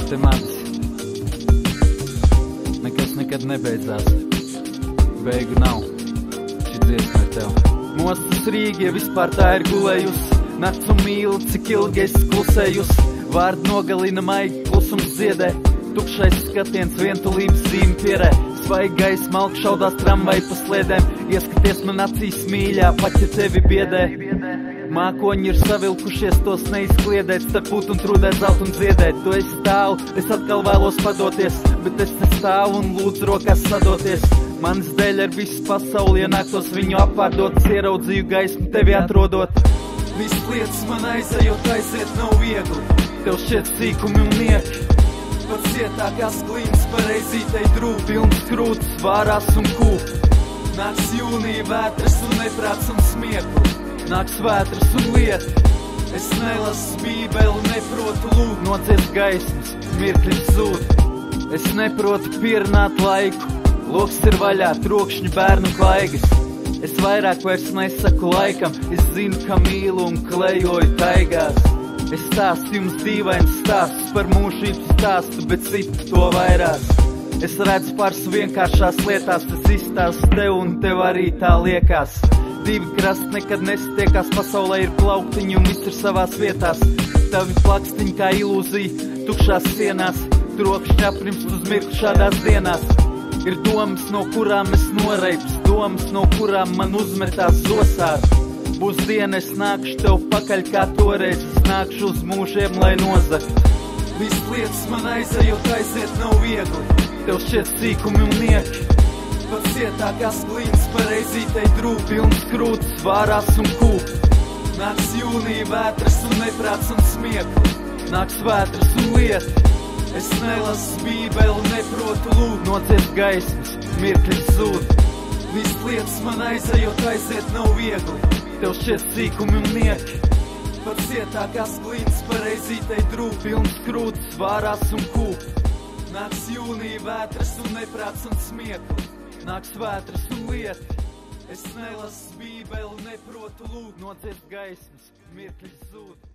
matemāts. Nekas nekad nebeidzās. Beigu nav. Šī dziesma ir tev. Mostas Rīga, ja vispār tā ir gulējusi. Nakts un mīli, cik ilgi es klusējusi. Vārdu nogalina maigi, klusums ziedē. Tukšais skatiens, vientulības zīme pierē. Svaigais malk šaudās tramvai pa sliedēm. Ieskaties man acīs mīļā, pat ja tevi biedē. Mākoņi ir savilkušies, tos neizkliedēt. Starp pūt un trūdēt, zelt un ziedēt. Tu esi stāvu, es atkal vēlos padoties. Bet es nestāvu un lūdzu rokās sadoties. Manis dēļ ar visu pasauli, ja nāktos viņu apvārdot. Ieraudzīju gaismu tevi atrodot. Viss lietas man aizējot, aiziet nav viegli. Tev šķiet sīkumi un nieki. Pats cietākās glīnas pareizītei drūp. Pilns krūtis, vārās un kūp. Nāks jūnija vētras un neprāts un smiekli. Nāks vētras un lieti. Es nelasu bībeli, neprotu lūgt. Nociest gaismas, mirkļi zūd. Es neprotu pierunāt laiku. Loks ir vaļā, trokšņi bērnu klaigas. Es vairāk vairs nesaku laikam. Es zinu, ka mīlu un klejoju taigās. Es stāstu jums dīvains stāstus par mūžības stāstu, bet citu to vairās. Es redzu pārsu vienkāršās lietās, tas izstāstu tev un tev arī tā liekas. Divi krasti nekad nesatiekās, pasaulē ir plauktiņi un viss ir savās vietās. Tavi plakstiņi kā ilūzija, tukšās sienās, trokšņi aprimst uz mirkli šādās dienās. Ir domas, no kurām es noreips, domas, no kurām man uzmetās zosāri. Būs diena, es nākšu tev pakaļ kā toreiz, es nākšu uz mūžiem, lai nozakt. Viss lietas man aizējot, aiziet nav viegli. Tev šķiet sīkumi un nieki. Pats cietākās glīnas pareizītei drūp. Pilns krūtis, vārās un kūp. Nāks jūnija vētras un neprāts un smiekli. Nāks vētras un lieti. Es nelasu bībeli, neprotu lūgt. Nociest gaismas, mirkļi zūd. Viss lietas man aizējot, aiziet nav viegli. Tev šķiet sīkumi un nieki. Pats cietākās glīnas pareizītei drūp. Pilns krūtis, vārās un kūp. Nāks jūnija vētras un neprāts un smiekli. Nāks vētras un lieti. Es nelasu bībeli, neprotu lūgt. Nociest gaismas, mirkļi zūd.